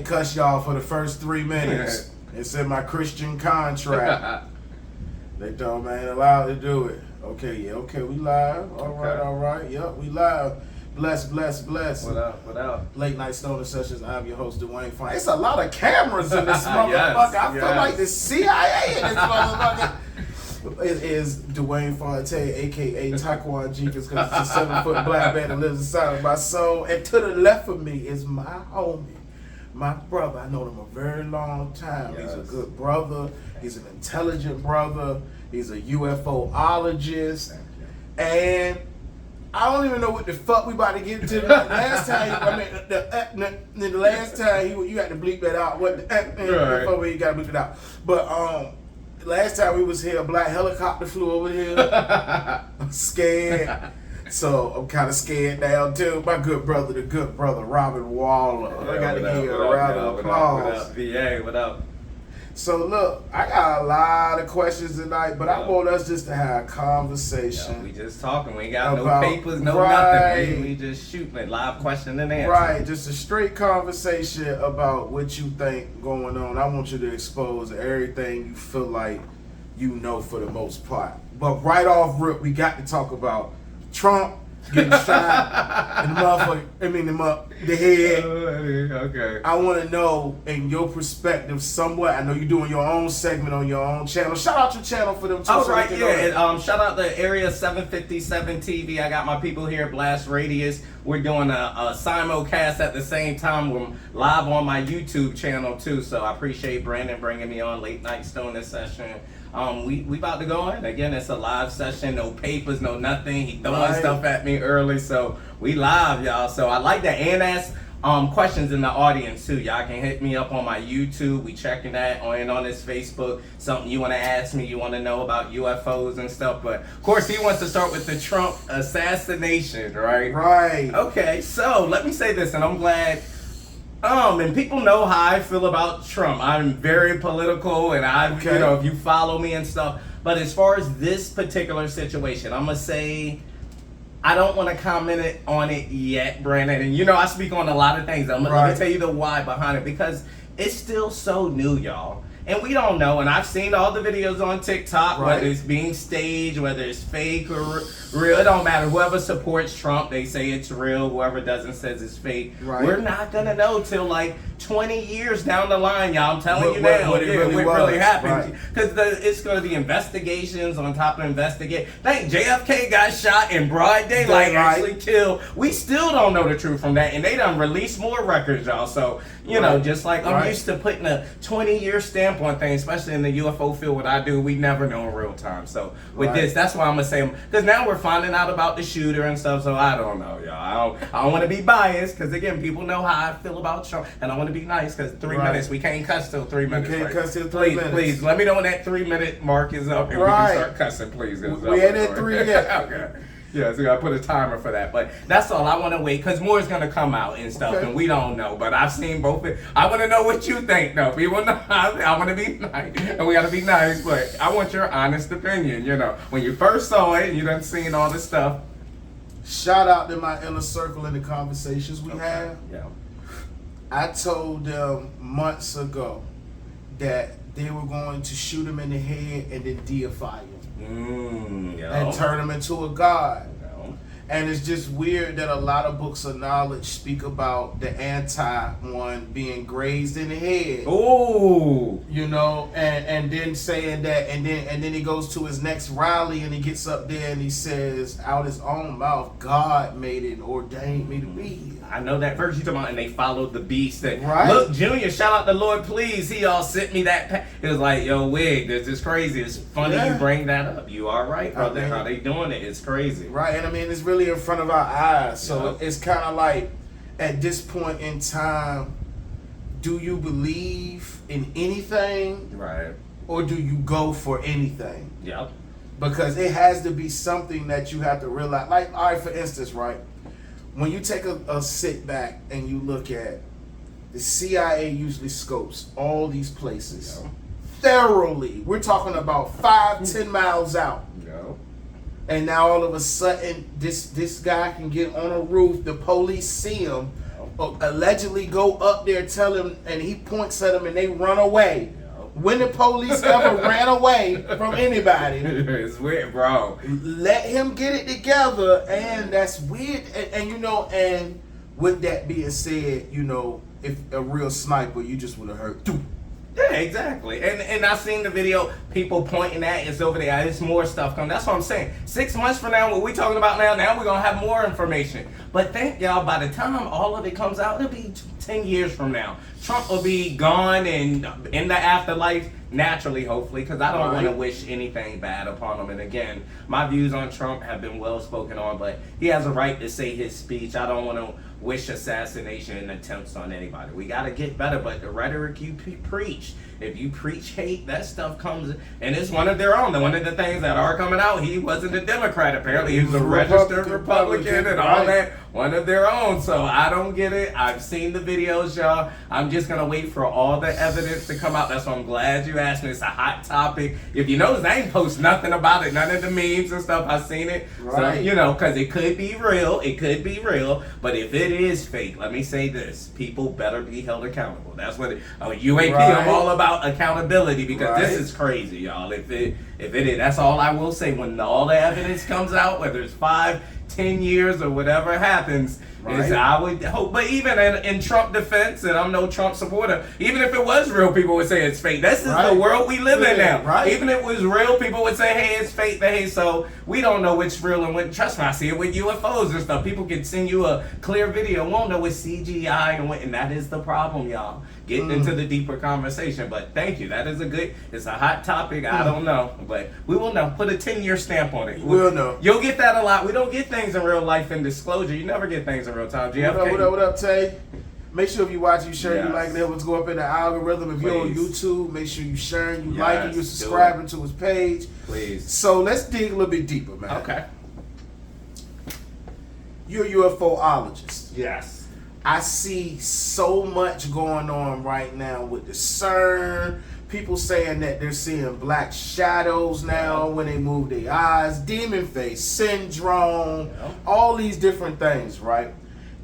cuss y'all for the first 3 minutes. It's in my Christian contract. They told me I ain't allowed to do it. Okay, we live. All right. Yep, we live. Bless. What up? Late Night Stoner Sessions. I'm your host, Dwayne Fine. It's a lot of cameras in this motherfucker. I feel like the CIA in this motherfucker. It is Dwayne Fonte, a.k.a. Taekwondo Jenkins, because it's a 7-foot black man that lives inside of my soul. And to the left of me is my homie, my brother. I know him a very long time. Yes. He's a good brother. He's an intelligent brother. He's a UFOologist. And I don't even know what the fuck we about to get into. Last time, the last time you had to bleep that out. Before you got to bleep it out. But last time we was here, a black helicopter flew over here. I'm scared. So I'm kind of scared now too. My good brother, the good brother, Robin Waller. I got to give a round of applause. What up, VA? What up? So look, I got a lot of questions tonight, but I want us just to have a conversation. Yeah, we just talking. We ain't got no papers, nothing. We just shooting it, live question and answer. Right, just a straight conversation about what you think going on. I want you to expose everything you feel like you know for the most part. But right off rip, we got to talk about Trump getting shot and the head. Okay. I want to know, in your perspective, somewhat. I know you're doing your own segment on your own channel. Shout out your channel for them too. Oh, right, yeah. Shout out to Area 757 TV. I got my people here, Blast Radius. We're doing a simulcast at the same time. We're live on my YouTube channel too. So I appreciate Brandon bringing me on Late Night Stoner Session. We about to go in. Again, it's a live session, no papers, no nothing. He throwing stuff at me early, so we live, y'all. So I like that. And ask questions in the audience too. Y'all can hit me up on my YouTube. We checking that on his Facebook. Something you want to ask me, you want to know about UFOs and stuff. But of course, he wants to start with the Trump assassination, right? Right. Okay, so let me say this, and I'm glad. And people know how I feel about Trump. I'm very political, and you know, if you follow me and stuff. But as far as this particular situation, I'm gonna say I don't want to comment on it yet, Brandon. And you know, I speak on a lot of things. Let me tell you the why behind it, because it's still so new, y'all. And we don't know, and I've seen all the videos on TikTok, whether it's being staged, whether it's fake or real. It don't matter. Whoever supports Trump, they say it's real. Whoever doesn't says it's fake. Right. We're not going to know till like 20 years down the line, y'all. I'm telling you now what really happened. Because it's going to be investigations on top of investigate. Think JFK got shot in broad daylight, actually killed. We still don't know the truth from that, and they done released more records, y'all. So, you know, just like I'm used to putting a 20-year stamp on things, especially in the UFO field, what I do, we never know in real time. So with this, that's why I'm gonna say, because now we're finding out about the shooter and stuff. So I don't know, y'all. I don't want to be biased, because again, people know how I feel about Trump, and I want to be nice, because 3 minutes, we can't cuss till 3 minutes. We can't cuss till 3 minutes. Please, let me know when that 3-minute mark is up, and we can start cussing, please. We ain't at 3 yet. Okay. Yeah, so I put a timer for that, but that's all. I want to wait, because more is going to come out and stuff, and we don't know, but I've seen both. I want to know what you think, though. People know, I want to be nice, and we got to be nice, but I want your honest opinion, you know. When you first saw it, and you done seen all this stuff. Shout out to my inner circle in the conversations we have. Yeah. I told them months ago that they were going to shoot him in the head and then deify him. And turn him into a god. And it's just weird that a lot of books of knowledge speak about the anti one being grazed in the head. Oh, you know, and then saying that, and then he goes to his next rally and he gets up there and he says out his own mouth, God made it and ordained me to be here. I know that verse you talking about, and they followed the beast. That look, Junior, shout out to Lord, please. He all sent me that. It was like, yo, Wig, this is crazy. It's funny you bring that up. You are right, brother. How they doing it? It's crazy. Right, and I mean, it's really in front of our eyes. So it's kind of like, at this point in time, do you believe in anything? Right. Or do you go for anything? Yep. Because it has to be something that you have to realize. Like, all right, for instance, right? When you take a sit back and you look at the CIA usually scopes all these places thoroughly. We're talking about 5-10 miles out. And now all of a sudden, this guy can get on a roof. The police see him. allegedly go up there, tell him, and he points at them, and they run away. When the police ever ran away from anybody? It's weird, bro. Let him get it together, and that's weird. And you know, and with that being said, you know, if a real sniper, you just would have heard. Doo. Yeah, exactly. And I've seen the video, people pointing at it's over there. There's more stuff coming. That's what I'm saying. 6 months from now, what we talking about now we're going to have more information. But thank y'all, by the time all of it comes out, it'll be 10 years from now. Trump will be gone and in the afterlife, naturally, hopefully, because I don't want to wish anything bad upon him. And again, my views on Trump have been well spoken on, but he has a right to say his speech. I don't want to wish assassination attempts on anybody. We got to get better, but the rhetoric you preach, if you preach hate, that stuff comes, and it's one of their own. One of the things that are coming out, he wasn't a Democrat, apparently. He was a registered Republican and all that. One of their own. So I don't get it. I've seen the videos, y'all. I'm just going to wait for all the evidence to come out. That's why I'm glad you asked me. It's a hot topic. If you notice, I ain't post nothing about it. None of the memes and stuff. I've seen it. Right. So, you know, because it could be real. It could be real. But if it is fake, let me say this. People better be held accountable. That's what UAP, I'm all about accountability, because this is crazy, y'all. If it is, that's all I will say. When all the evidence comes out, whether it's 5, 10 years or whatever happens, is I would hope. But even in Trump defense, and I'm no Trump supporter, even if it was real, people would say it's fake. This is the world we live in now. Even if it was real, people would say, hey, it's fake. Hey, so we don't know which real and what. Trust me, I see it with UFOs and stuff. People can send you a clear video, won't know it's CGI and that is the problem, y'all. Getting into the deeper conversation. But thank you. That is it's a hot topic. I don't know. But we will know. Put a 10-year stamp on it. We'll know. You'll get that a lot. We don't get things in real life in disclosure. You never get things in real time. GFK. What up, Tay? Make sure if you watch, you share, you like, that. Let's go up in the algorithm. If you're on YouTube, make sure you sharing, you liking, you subscribing to his page. Please. So let's dig a little bit deeper, man. Okay. You're a UFOologist. Yes. I see so much going on right now with the CERN. People saying that they're seeing black shadows now when they move their eyes, demon face syndrome, all these different things, right?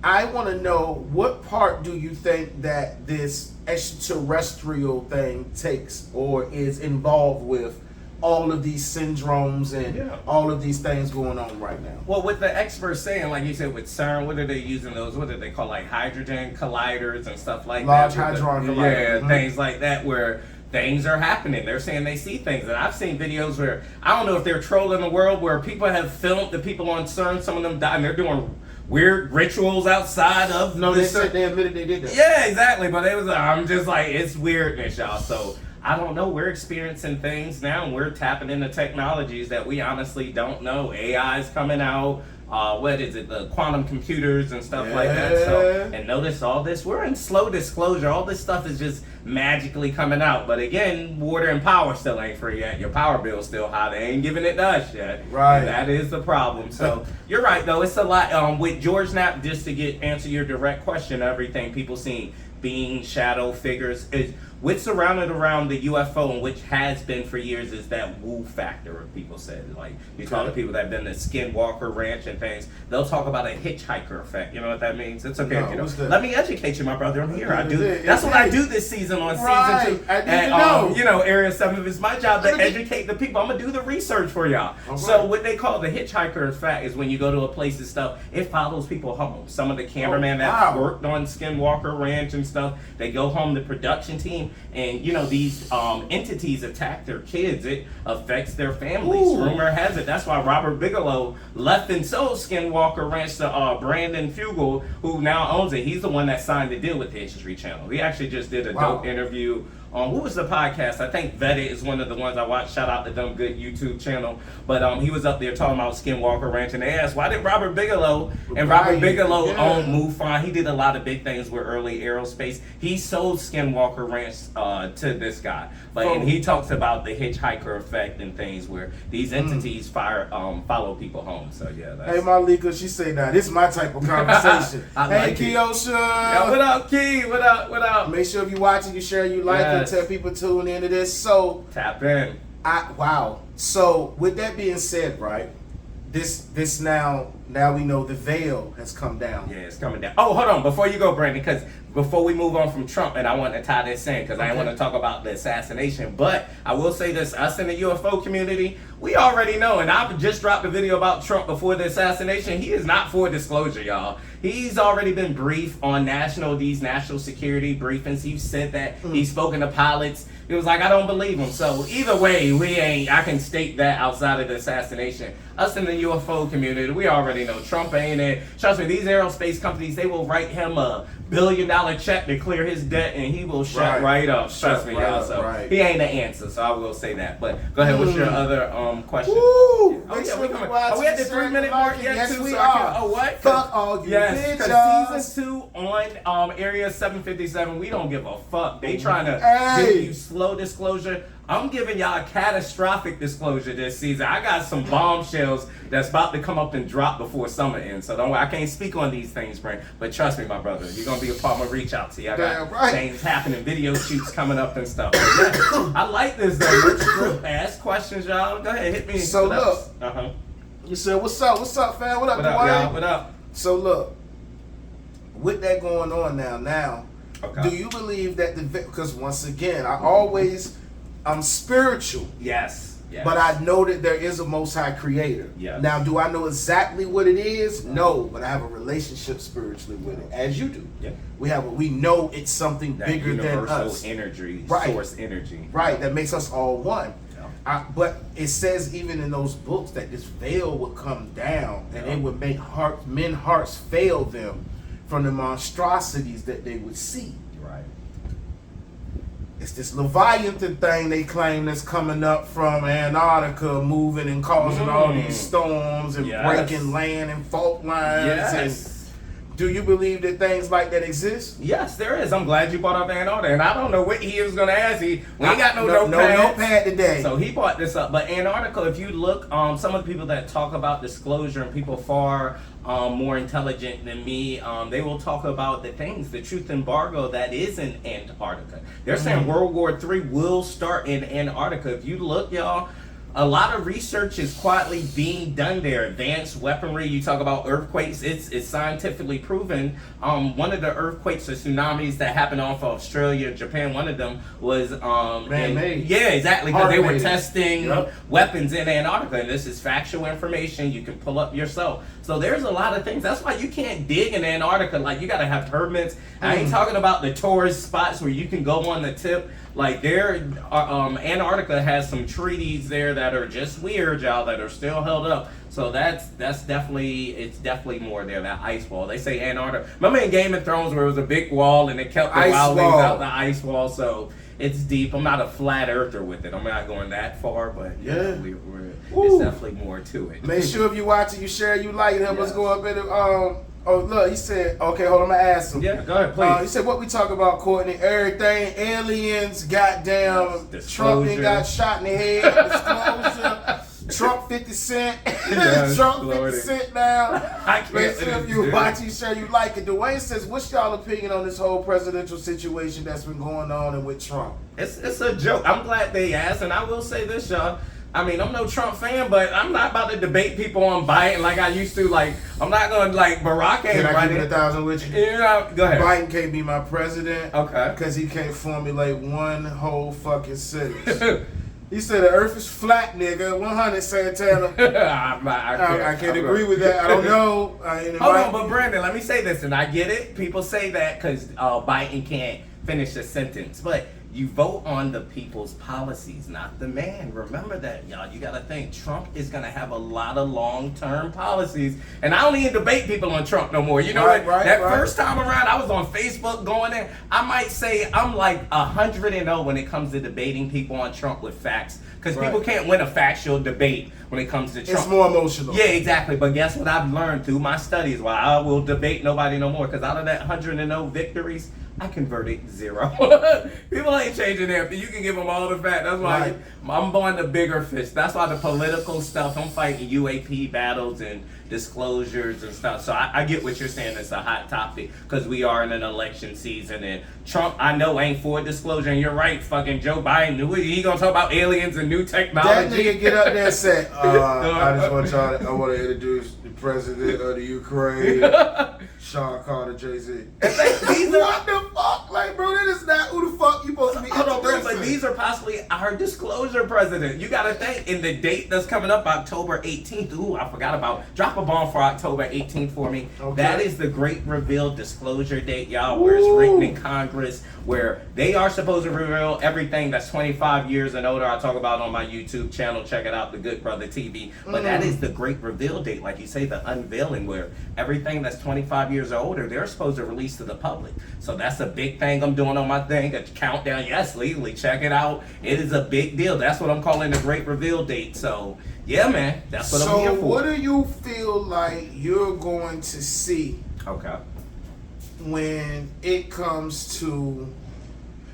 I want to know, what part do you think that this extraterrestrial thing takes or is involved with all of these syndromes and all of these things going on right now? Well, with the experts saying, like you said, with CERN, what are they using those? What do they call, like hydrogen colliders and stuff like Large that? hadron colliders. Yeah, things like that where things are happening. They're saying they see things. And I've seen videos where, I don't know if they're trolling the world, where people have filmed the people on CERN, some of them die, and they're doing weird rituals outside of. No, they said they admitted they did that. Yeah, exactly. But it was, I'm just like, it's weirdness, y'all. So I don't know. We're experiencing things now, and we're tapping into technologies that we honestly don't know. AI is coming out. What is it? The quantum computers and stuff like that. So, and notice all this. We're in slow disclosure. All this stuff is just magically coming out. But again, water and power still ain't free yet. Your power bill's still high. They ain't giving it to us yet. Right. And that is the problem. So you're right, though. It's a lot. With George Knapp, just to answer your direct question, everything people seeing beings, shadow figures, is what's surrounded around the UFO, and which has been for years, is that woo factor. People said, like, you talk to people that have been to Skinwalker Ranch and things, they'll talk about a hitchhiker effect. You know what that means? It's okay if you don't. Let me educate you, my brother. I'm here. I do. That's what I do this season on season 2. And Area 7 is my job to educate the people. I'm gonna do the research for y'all. So what they call the hitchhiker effect is when you go to a place and stuff, it follows people home. Some of the cameramen that worked on Skinwalker Ranch and stuff, they go home, the production team, and these entities attack their kids. It affects their families. Rumor has it that's why Robert Bigelow left and sold Skinwalker Ranch to Brandon Fugel, who now owns it. He's the one that signed the deal with the History Channel. He actually just did a dope interview on, what was the podcast? I think Vetted is one of the ones I watched. Shout out to them, good YouTube channel. But he was up there talking about Skinwalker Ranch, and they asked, why did Robert Bigelow, and Robert Bigelow owned MUFON. He did a lot of big things with early aerospace. He sold Skinwalker Ranch to this guy. And he talks about the hitchhiker effect and things where these entities follow people home. So yeah. Hey, Malika, she say that. This is my type of conversation. Hey, Keosha. Yeah, what up, Key? What up? What up? Make sure if you watching, you share, you like it, tell people tune into this. So tap in. So with that being said, right, this now we know the veil has come down. Yeah, it's coming down. Oh, hold on, before you go, Brandon, because before we move on from Trump, and I want to tie this in, because I want to talk about the assassination, but I will say this, us in the UFO community, we already know, and I've just dropped a video about Trump before the assassination. He is not for disclosure, y'all. He's already been briefed on these national security briefings. He's said that he's spoken to pilots. It was like, I don't believe him. So either way, I can state that outside of the assassination. Us in the UFO community, we already know Trump ain't it. Trust me, these aerospace companies, they will write him a $1 billion check to clear his debt, and he will shut right up. Trust me, y'all. So he ain't the answer. So I will say that. But go ahead. What's your other question? Woo! Are we at the 3-minute mark yet? Yes, too, we so are. What? Fuck all you yes, bitches. Season 2 on Area 757, we don't give a fuck. They trying to give you slow disclosure. I'm giving y'all a catastrophic disclosure this season. I got some bombshells that's about to come up and drop before summer ends. So don't worry, I can't speak on these things, Brent. But trust me, my brother, you're going to be a part of my reach out to you. I got things happening, video shoots coming up and stuff. Yeah, I like this, though. Ask questions, y'all. Go ahead, hit me. So look, you said, what's up? What's up, fam? What up, Dwayne? Y'all? What up? So look, with that going on now, do you believe that because once again, I'm spiritual. Yes. But I know that there is a Most High Creator. Yes. Now, do I know exactly what it is? No, but I have a relationship spiritually with it, as you do. Yeah. We know it's something that bigger than us. Energy, source energy. Right, that makes us all one. Yeah. But it says even in those books that this veil would come down and it would make men's hearts fail them from the monstrosities that they would see. Right. It's this Leviathan thing they claim that's coming up from Antarctica, moving and causing all these storms and breaking land and fault lines. Yes. And do you believe that things like that exist? Yes, there is. I'm glad you brought up Antarctica, and I don't know what he was going to ask. We ain't got no notepad today. So he brought this up. But Antarctica, if you look, some of the people that talk about disclosure and people far more intelligent than me, they will talk about the truth embargo that is in Antarctica. They're saying World War III will start in Antarctica. If you look, y'all, a lot of research is quietly being done there. Advanced weaponry. You talk about earthquakes. It's scientifically proven. One of the earthquakes or tsunamis that happened off of Australia, Japan. One of them was man-made. Yeah, exactly. Because they were testing weapons in Antarctica, and this is factual information you can pull up yourself. So there's a lot of things. That's why you can't dig in Antarctica. Like, you gotta have permits. I ain't talking about the tourist spots where you can go on the tip. Like, Antarctica has some treaties there that are just weird, y'all, that are still held up. So it's definitely more there, that ice wall. They say Antarctica. Remember in Game of Thrones where it was a big wall and it kept the wildlings out the ice wall? So it's deep. I'm not a flat earther with it. I'm not going that far, but it's definitely more to it. Make sure if you watch it, you share, you like it, help us go up in it. Oh, look, he said, okay, hold on, I'm going to ask him. Yeah, go ahead, please. He said, what we talk about, Courtney? Everything, aliens, goddamn, Trump ain't got shot in the head, disclosure, Trump 50 Cent, Trump 50 Cent now. Make sure if you watch, you share, you like it. Dwayne says, what's y'all opinion on this whole presidential situation that's been going on and with Trump? It's a joke. I'm glad they asked, and I will say this, y'all. I mean, I'm no Trump fan, but I'm not about to debate people on Biden like I used to. Like, I'm not going to, like, Barack ain't running. Can I keep it 1,000 with you? Go ahead. Biden can't be my president. Okay. Because he can't formulate one whole fucking sentence. He said the earth is flat, nigga. 100, Santana. I can't agree with that. I don't know. Hold on, but Brandon, let me say this, and I get it. People say that because Biden can't finish a sentence. But you vote on the people's policies, not the man. Remember that, y'all. You got to think Trump is going to have a lot of long-term policies. And I don't even debate people on Trump no more. You know what? First time around, I was on Facebook going in. I might say I'm like 100-0 when it comes to debating people on Trump with facts. Because people can't win a factual debate when it comes to Trump. It's more emotional. Yeah, exactly. But guess what I've learned through my studies? Why I will debate nobody no more. Because out of that 100-0 victories, I converted 0. People ain't changing their. You can give them all the facts. That's why I'm going the bigger fish. That's why the political stuff, I'm fighting UAP battles and disclosures and stuff. So I get what you're saying. It's a hot topic because we are in an election season, and Trump, I know, ain't for disclosure. And you're right, fucking Joe Biden, he gonna talk about aliens and new technology. That nigga get up there and say, I just want y'all, I want to introduce the president of the Ukraine, Sean Carter, Jay-Z. What the fuck? Like, bro, that is not who the fuck you supposed to be Hold on, bro, introducing. but these are possibly our disclosure president. You gotta think, in the date that's coming up, October 18th. Ooh, I forgot about. Drop a bomb for October 18th for me. Okay. That is the great reveal disclosure date, y'all, where it's written in Congress, where they are supposed to reveal everything that's 25 years and older. I talk about on my YouTube channel. Check it out, the Good Brotha TV. But that is the great reveal date, like you say, the unveiling, where everything that's 25 years or older, they're supposed to release to the public. So that's a big thing I'm doing on my thing, a countdown. Yes, legally, check it out. It is a big deal. That's what I'm calling the great reveal date. So yeah, man, that's what I'm here for. So what do you feel like you're going to see? Okay. When it comes to,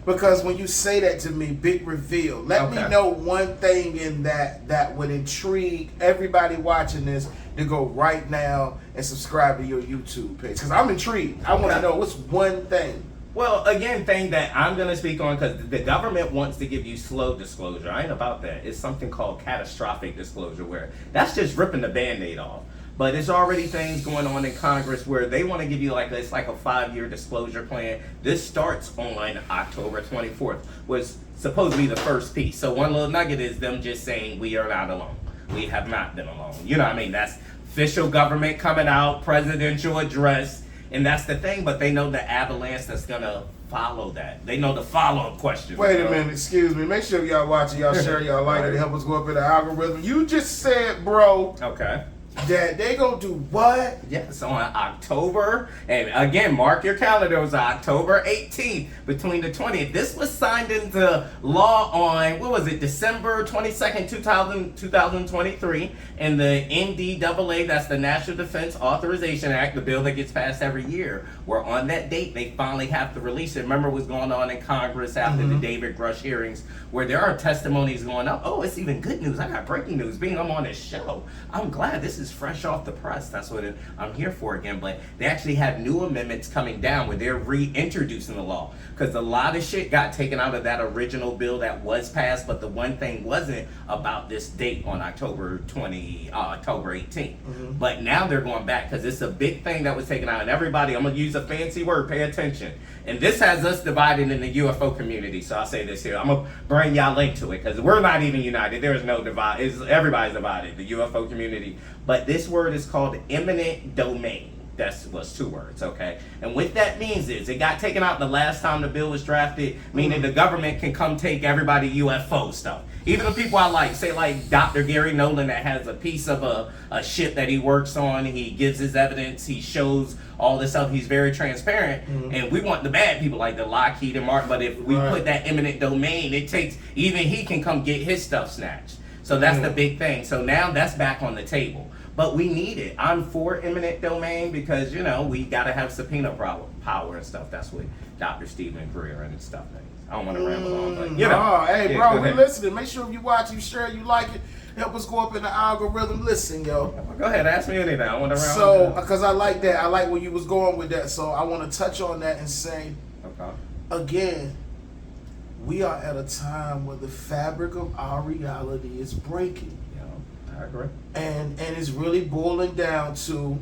because when you say that to me, big reveal, let me know one thing in that would intrigue everybody watching this to go right now and subscribe to your YouTube page, because I'm intrigued. I want to know what's one thing. Well, again, thing that I'm going to speak on, because the government wants to give you slow disclosure. I ain't about that. It's something called catastrophic disclosure, where that's just ripping the Band-Aid off. But there's already things going on in Congress where they want to give you it's like a 5-year disclosure plan. This starts on October 24th, was supposed to be the first piece. So one little nugget is them just saying we are not alone. We have not been alone. You know what I mean? That's official government coming out, presidential address, and that's the thing. But they know the avalanche that's going to follow that. They know the follow-up question. Wait a minute, excuse me. Make sure y'all watching, y'all share, y'all like it, help us go up in the algorithm. You just said, bro. Okay. That they gonna do what? Yes, on October, and again, mark your calendar, it was October 18th, between the 20th. This was signed into law on, what was it, December 22nd, 2023, and the NDAA, that's the National Defense Authorization Act, the bill that gets passed every year, where on that date, they finally have to release it. Remember what's going on in Congress after the David Grush hearings, where there are testimonies going up. Oh, it's even good news. I got breaking news. Being I'm on this show, I'm glad this is fresh off the press. That's what I'm here for again. But they actually have new amendments coming down where they're reintroducing the law, because a lot of shit got taken out of that original bill that was passed. But the one thing wasn't about this date on October 18th. But now they're going back because it's a big thing that was taken out. And everybody, I'm gonna use a fancy word, pay attention. And this has us divided in the UFO community. So I'll say this here. I'm gonna bring y'all into it because we're not even united. There's no divide. Everybody's divided, the UFO community. But this word is called eminent domain. That was 2 words, okay? And what that means is it got taken out the last time the bill was drafted, meaning the government can come take everybody UFO stuff. Even the people I like, say like Dr. Gary Nolan, that has a piece of a ship that he works on, he gives his evidence, he shows all this stuff, he's very transparent, and we want the bad people like the Lockheed and Martin, but if we put that eminent domain, it takes, even he can come get his stuff snatched. So that's the big thing. So now that's back on the table. But we need it. I'm for eminent domain because, you know, we got to have subpoena power and stuff. That's what Dr. Stephen Greer and stuff things. I don't want to ramble on, but, you know. Hey, bro, we're listening. Make sure you watch, you share, you like it. Help us go up in the algorithm. Listen, yo. Go ahead, ask me anything. I want to ramble. So, because I like that. I like where you was going with that. So, I want to touch on that and say, again, we are at a time where the fabric of our reality is breaking. I agree. And it's really boiling down to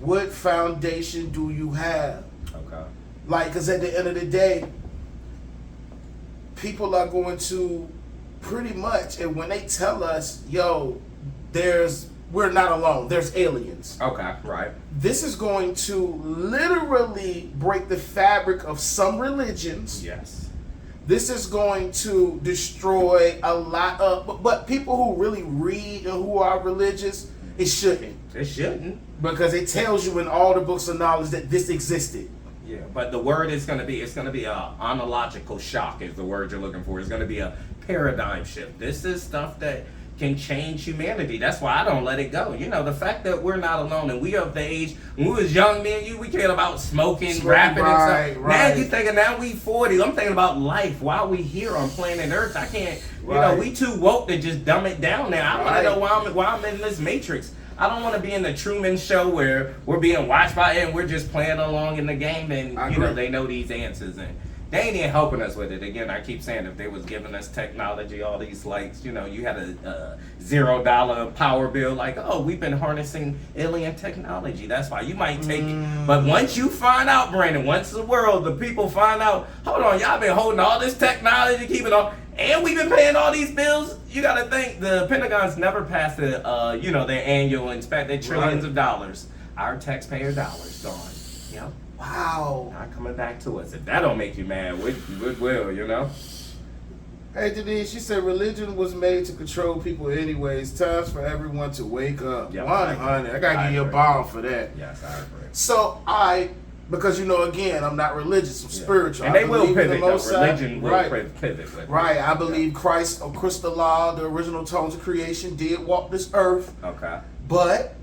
what foundation do you have? Okay. Like, because at the end of the day, people are going to pretty much, and when they tell us, yo, we're not alone, there's aliens. Okay, right. This is going to literally break the fabric of some religions. Yes. This is going to destroy a lot of, but people who really read and who are religious, it shouldn't. It shouldn't. Because it tells you in all the books of knowledge that this existed. Yeah, but the word is going to be, it's going to be a ontological shock is the word you're looking for. It's going to be a paradigm shift. This is stuff that can change humanity. That's why I don't let it go. You know, the fact that we're not alone and we are of the age, when we was young, me and you, we cared about smoking, rapping and stuff. Now you thinking, now we 40, I'm thinking about life while we here on planet Earth. I can't, you know, we too woke to just dumb it down now. I want to know why I'm in this matrix. I don't want to be in the Truman Show where we're being watched by it and we're just playing along in the game and they know these answers and they ain't even helping us with it. Again, I keep saying if they was giving us technology, all these lights, you had a $0 power bill, like, oh, we've been harnessing alien technology. That's why you might take it. But once you find out, Brandon, once the people find out, hold on, y'all been holding all this technology, keep it on, and we've been paying all these bills. You got to think the Pentagon's never passed their annual inspection, their trillions of dollars. Our taxpayer dollars gone. Yep. Wow. Not coming back to us. If that don't make you mad, we will, Hey, Denise, she said religion was made to control people anyways. Times for everyone to wake up. Yep, 100. I got to give you a bomb for that. Yes, I agree. So, because again, I'm not religious, I'm spiritual. And they will pivot, though. Religion will pivot. Right. I believe Christ, crystal law, the original tones of creation, did walk this earth. Okay. But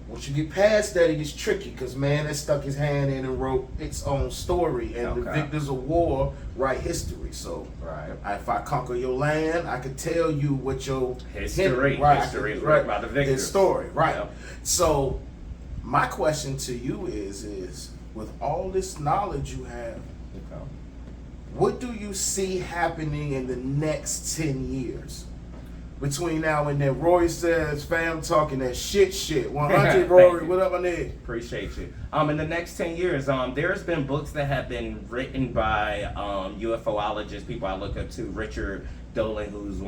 once you get past that, it gets tricky because man has stuck his hand in and wrote its own story, and the victors of war write history. So, if I conquer your land, I can tell you what your history is written by the victors. His story, right? Yep. So, my question to you is with all this knowledge you have, what do you see happening in the next 10 years? Between now and then, Roy says, fam, talking that shit. 100, Rory, what up, my nigga? Appreciate you. In the next 10 years, there's been books that have been written by UFOologists, people I look up to. Richard Dolan, who's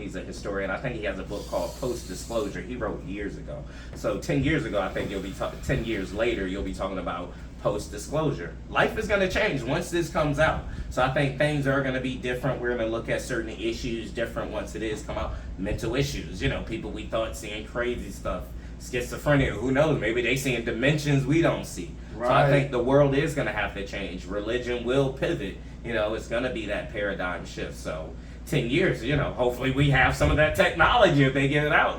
he's a historian. I think he has a book called Post-Disclosure. He wrote years ago. So 10 years ago, I think 10 years later, you'll be talking about post-disclosure. Life is going to change once this comes out. So I think things are going to be different. We're going to look at certain issues different once it is come out. Mental issues, people we thought seeing crazy stuff. Schizophrenia, who knows? Maybe they seeing dimensions we don't see. Right. So I think the world is going to have to change. Religion will pivot. It's going to be that paradigm shift. So 10 years, hopefully we have some of that technology if they get it out,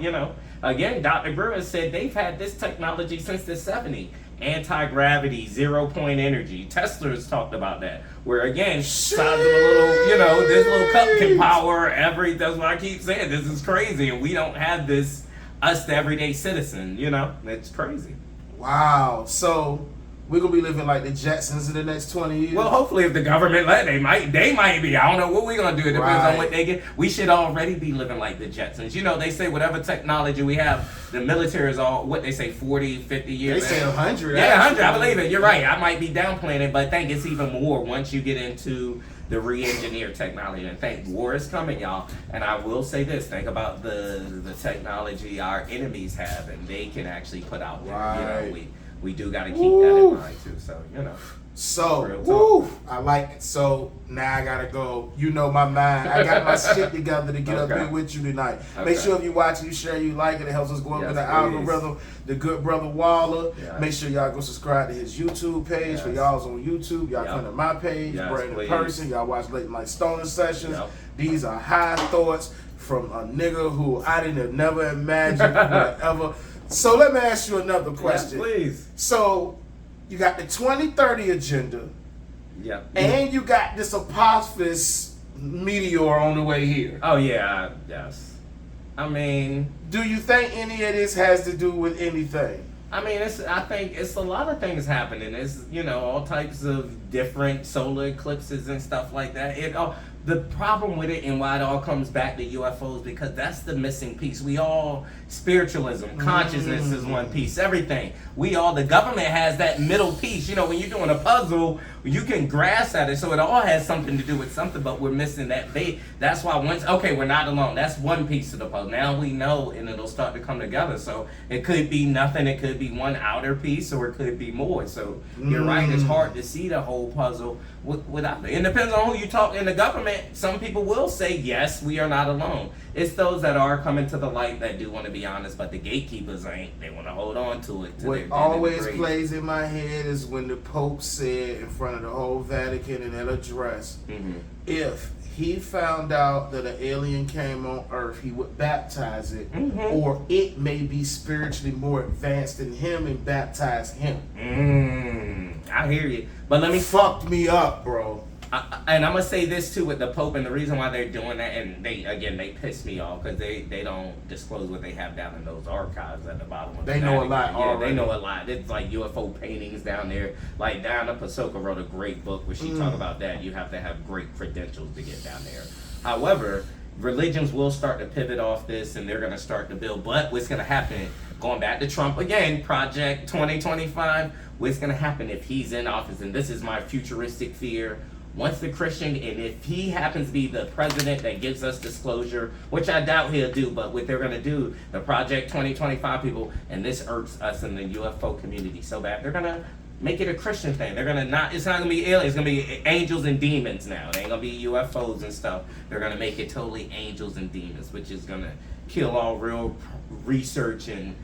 Again, Dr. Brewer said they've had this technology since the 70s. Anti-gravity, 0-point energy. Tesla's talked about that. Where again, size of a little, this little cup can power that's what I keep saying. This is crazy. And we don't have this, us the everyday citizen, It's crazy. Wow. So we're gonna be living like the Jetsons in the next 20 years. Well, hopefully, if the government they might be. I don't know what we're gonna do. It depends on what they get. We should already be living like the Jetsons. They say whatever technology we have, the military is all what they say 40, 50 years. They say 100. Yeah, 100. I believe it. You're right. I might be downplaying it, but I think it's even more once you get into the re-engineered technology. And think war is coming, y'all. And I will say this: think about the technology our enemies have, and they can actually put out there. We do got to keep that in mind too. So, I like it. So now I gotta go. My mind. I got my shit together to get up here with you tonight. Make sure if you watch it, you share, you like it. It helps us go up in the algorithm. The Good Brother Waller. Yes. Make sure y'all go subscribe to his YouTube page. For y'all's on YouTube, y'all come to my page, Brandon Pearson. Y'all watch Late Night Stoner Sessions. These are high thoughts from a nigga who I didn't have never imagined would ever. So let me ask you another question. Yes, please. So you got the 2030 agenda. Yeah. And you got this Apophis meteor on the way here. Oh yeah, yes. I mean, do you think any of this has to do with anything? I mean, I think it's a lot of things happening. It's all types of different solar eclipses and stuff like that. The problem with it and why it all comes back to UFOs because that's the missing piece. Spiritualism, consciousness is one piece, everything. The government has that middle piece. When you're doing a puzzle, you can grasp at it, so it all has something to do with something, but we're missing that bait. That's why we're not alone. That's one piece of the puzzle. Now we know, and it'll start to come together. So it could be nothing. It could be one outer piece, or it could be more. So you're right. It's hard to see the whole puzzle without it. It depends on who you talk in the government. Some people will say, yes, we are not alone. It's those that are coming to the light that do want to be honest, but the gatekeepers ain't. They want to hold on to it. What always plays in my head is when the Pope said in front of the whole Vatican in that address, if he found out that an alien came on Earth, he would baptize it, or it may be spiritually more advanced than him and baptize him. I hear you. But let me... Fucked me up, bro. And I'm gonna say this too with the Pope, and the reason why they're doing that, and they piss me off because they don't disclose what they have down in those archives at the bottom of the know a lot. Yeah, they know a lot. It's like UFO paintings down there. Like Diana Pasoka wrote a great book where she talked about that. You have to have great credentials to get down there. However, religions will start to pivot off this, and they're gonna start to build. But what's gonna happen? Going back to Trump again, Project 2025. What's gonna happen if he's in office? And this is my futuristic fear. Once the Christian, and if he happens to be the president that gives us disclosure, which I doubt he'll do, but what they're going to do, the Project 2025 people, and this irks us in the UFO community so bad, they're going to make it a Christian thing. They're going to not, it's not going to be aliens, it's going to be angels and demons now. It ain't going to be UFOs and stuff. They're going to make it totally angels and demons, which is going to kill all real research and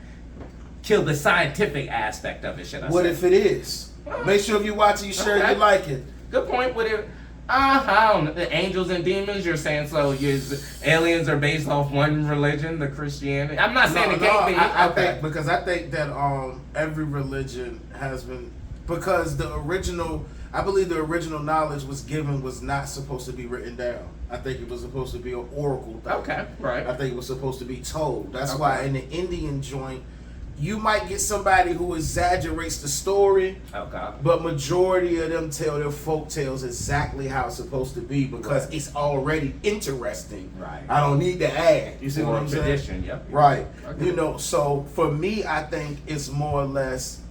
kill the scientific aspect of it, should I say. What if it is? Make sure if you watch it, you share you like it. Good point. With it, I don't know. The angels and demons. You're saying so? Aliens are based off one religion, the Christianity. I'm not saying it can't be. I think that every religion has been, because I believe the original knowledge was not supposed to be written down. I think it was supposed to be an oracle thing. Okay, right. I think it was supposed to be told. That's why in the Indian joint, you might get somebody who exaggerates the story, but majority of them tell their folk tales exactly how it's supposed to be because it's already interesting. Right. I don't need to add. You see what I'm saying? Tradition, yep. Right. Okay. So for me, I think it's more or less,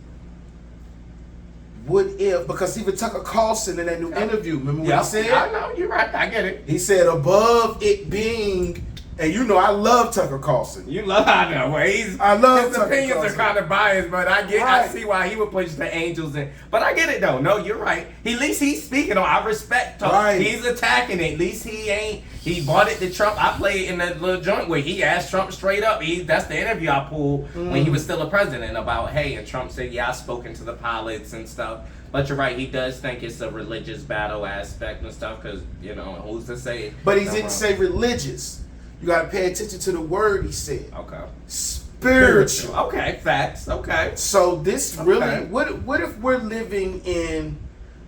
what if, because even Tucker Carlson in that new interview, remember what he said? I know, you're right, I get it. He said above it being, and I love Tucker Carlson. You love, I know. I love his Tucker opinions Carlson. are kind of biased, but I see why he would push the angels in. But I get it though. No, you're right. At least he's speaking on. I respect Tucker. Right. He's attacking it. At least he bought it to Trump. I played in that little joint where he asked Trump straight up. That's the interview I pulled when he was still a president about, hey, and Trump said, yeah, I've spoken to the pilots and stuff. But you're right, he does think it's a religious battle aspect and stuff, because, who's to say? But he didn't say religious. You gotta pay attention to the word he said. Okay. Spiritual. Okay, facts. Okay. So this really, what if we're living in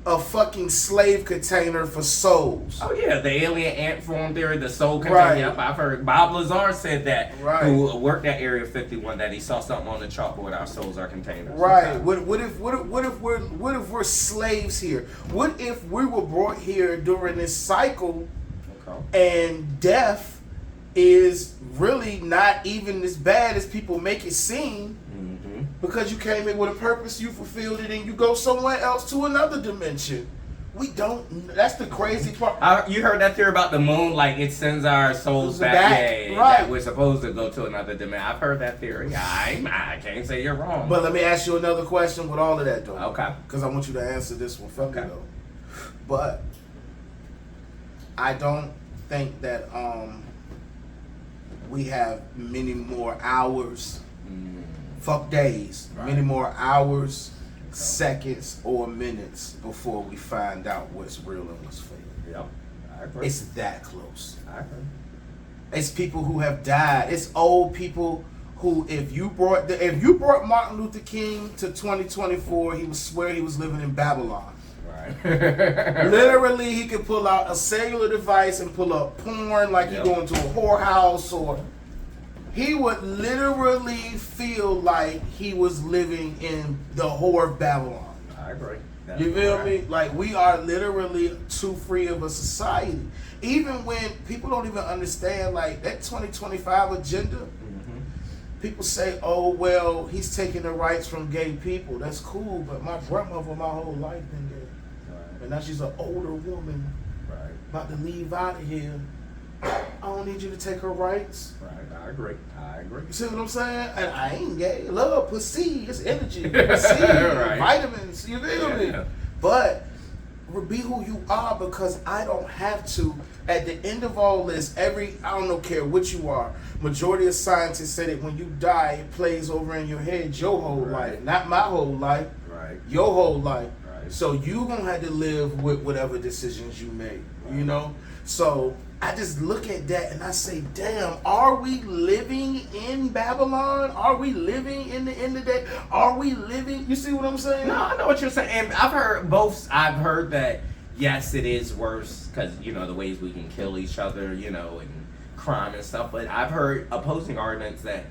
a fucking slave container for souls? Oh yeah, the alien ant form theory, the soul container. Right. Yep, I've heard Bob Lazar said that. Right. Who worked at Area 51, that he saw something on the chalkboard. Our souls are containers. Right. Okay. What if we're slaves here? What if we were brought here during this cycle, and death is really not even as bad as people make it seem, because you came in with a purpose, you fulfilled it, and you go somewhere else to another dimension. We don't. That's the crazy part. You heard that theory about the moon, like it sends our souls back. Yeah, right. That we're supposed to go to another dimension. I've heard that theory. I can't say you're wrong. But let me ask you another question with all of that though. Okay. Because I want you to answer this one for me though. But I don't think that we have many more hours, fuck days, many more hours, seconds, or minutes before we find out what's real and what's fake. Yep, I agree. It's that close. I agree. It's people who have died. It's old people who, if you brought Martin Luther King to 2024, he would swear he was living in Babylon. Literally, he could pull out a cellular device and pull up porn like he going to a whorehouse, or he would literally feel like he was living in the whore of Babylon. I agree. You feel me? Like, we are literally too free of a society. Even when people don't even understand, like, that 2025 agenda, people say, oh, well, he's taking the rights from gay people. That's cool, but my grandmother my whole life been gay. And now she's an older woman, about to leave out of here. I don't need you to take her rights. Right, I agree. You see what I'm saying? And I ain't gay. Love, pussy, it's energy. Pussy, vitamins, you feel me? But be who you are, because I don't have to. At the end of all this, I don't care what you are, majority of scientists say that when you die, it plays over in your head your whole life. Not my whole life. Your whole life. So you gonna have to live with whatever decisions you make, So I just look at that and I say, damn, are we living in Babylon? Are we living in the end of the day? Are we living? You see what I'm saying? No, I know what you're saying. And I've heard both. I've heard that yes, it is worse because, the ways we can kill each other, and crime and stuff. But I've heard opposing arguments that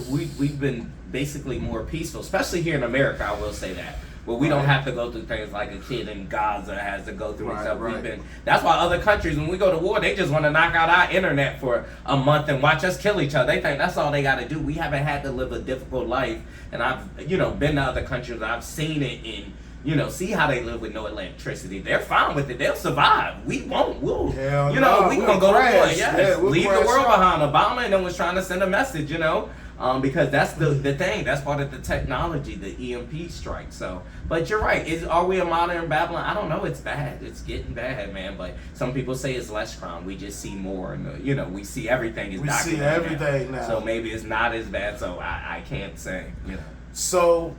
we've been basically more peaceful, especially here in America, I will say that. Well, we don't have to go through things like a kid in Gaza has to go through and stuff. That's why other countries, when we go to war, they just want to knock out our internet for a month and watch us kill each other. They think that's all they got to do. We haven't had to live a difficult life, and I've, been to other countries. I've seen it and, see how they live with no electricity. They're fine with it. They'll survive. We won't. We'll, we gonna go to war. Yes, leave the world behind. Obama and them was trying to send a message, because that's the thing. That's part of the technology, the EMP strike. So, but you're right. Are we a modern Babylon? I don't know. It's bad. It's getting bad, man. But some people say it's less crime. We just see more, and we see everything is documented. We see everything now. So maybe it's not as bad. So I can't say. So,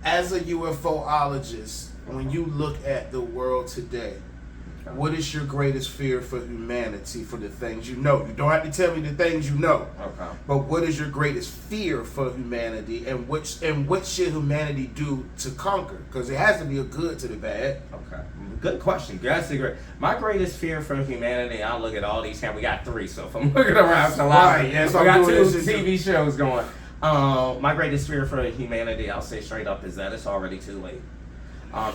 as a UFOologist, when you look at the world today, what is your greatest fear for humanity, for the things you know? You don't have to tell me the things you know. Okay. But what is your greatest fear for humanity, and what should humanity do to conquer? Because it has to be a good to the bad. Okay. Good question. That's great. My greatest fear for humanity, I'll look at all these cameras. We got 3, so if I'm looking around a lot. Right. Yes, we got 2 TV shows going. My greatest fear for humanity, I'll say straight up, is that it's already too late.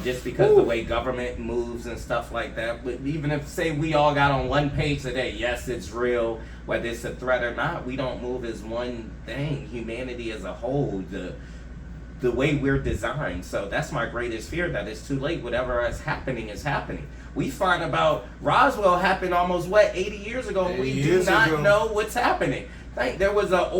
Just because the way government moves and stuff like that. But even if, say, we all got on one page today, yes, it's real, whether it's a threat or not, we don't move as one thing. Humanity as a whole, the way we're designed. So that's my greatest fear, that it's too late. Whatever is happening is happening. We find about Roswell happened almost, 80 years ago. We do not know what's happening. There was a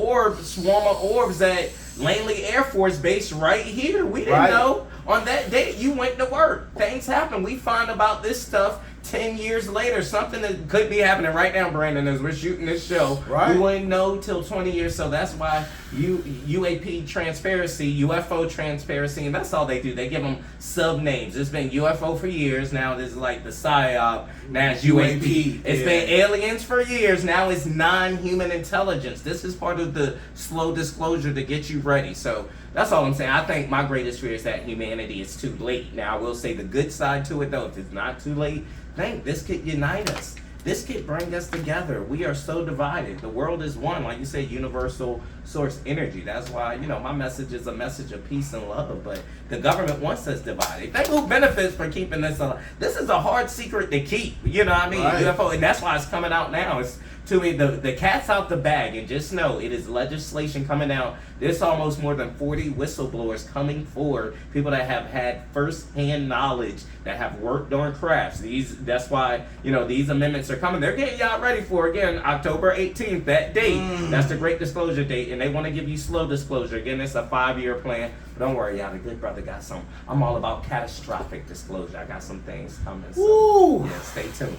swarm of orbs at Langley Air Force Base right here. We didn't know. On that day, you went to work. Things happen. We find about this stuff 10 years later. Something that could be happening right now, Brandon, as we're shooting this show. Right. We wouldn't know till 20 years. So that's why UAP transparency, UFO transparency, and that's all they do. They give them sub-names. It's been UFO for years. Now this is like the PSYOP. Now it's UAP. It's been aliens for years. Now it's non-human intelligence. This is part of the slow disclosure to get you ready. So that's all I'm saying. I think my greatest fear is that humanity is too late. Now, I will say the good side to it, though, if it's not too late, this could unite us. This could bring us together. We are so divided. The world is one. Like you said, universal source energy. That's why, my message is a message of peace and love. But the government wants us divided. Think who benefits for keeping this alive? This is a hard secret to keep. You know what I mean? Right. UFO, and that's why it's coming out now. It's, to me, the cat's out the bag, and just know it is legislation coming out. There's almost more than 40 whistleblowers coming forward, people that have had first-hand knowledge, that have worked on crafts. That's why, these amendments are coming. They're getting y'all ready for, again, October 18th, that date. That's the great disclosure date, and they want to give you slow disclosure. Again, it's a 5-year plan. But don't worry, y'all, the Good Brother got some. I'm all about catastrophic disclosure. I got some things coming. So, yeah, stay tuned.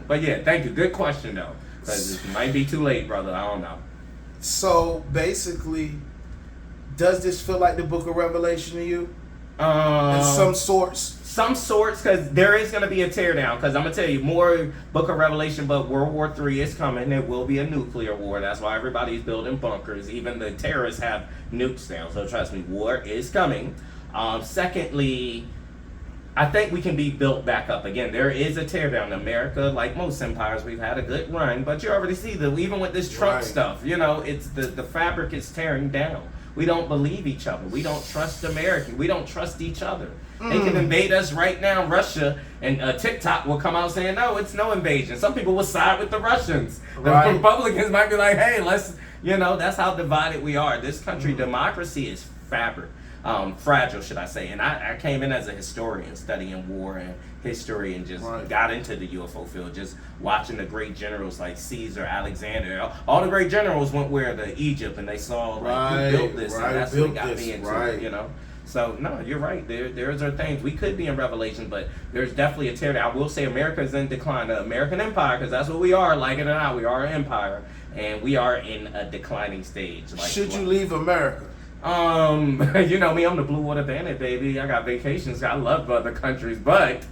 But yeah, thank you. Good question, though. Because it might be too late, brother. I don't know. So, basically, does this feel like the book of Revelation to you? In some sorts? Some sorts, because there is going to be a teardown. Because I'm going to tell you, more book of Revelation, but World War III is coming. There will be a nuclear war. That's why everybody's building bunkers. Even the terrorists have nukes down. So, trust me, war is coming. Secondly, I think we can be built back up again. There is a teardown. America, like most empires, we've had a good run, but you already see that even with this Trump stuff, it's the fabric is tearing down. We don't believe each other. We don't trust America. We don't trust each other. They can invade us right now, Russia, and TikTok will come out saying, no, it's no invasion. Some people will side with the Russians. The Republicans might be like, hey, let's, that's how divided we are. This country, democracy is fragile, should I say. And I came in as a historian studying war and history and just got into the UFO field, just watching the great generals like Caesar, Alexander. All the great generals went to Egypt and they saw who built this, and that's what got me into it, So, no, you're right. There's are things. We could be in Revelation, but there's definitely a teardown. I will say America is in decline. The American empire, because that's what we are, like it or not, we are an empire. And we are in a declining stage. Should you leave America? You know me, I'm the Blue Water Bandit, baby. I got vacations. I love other countries, but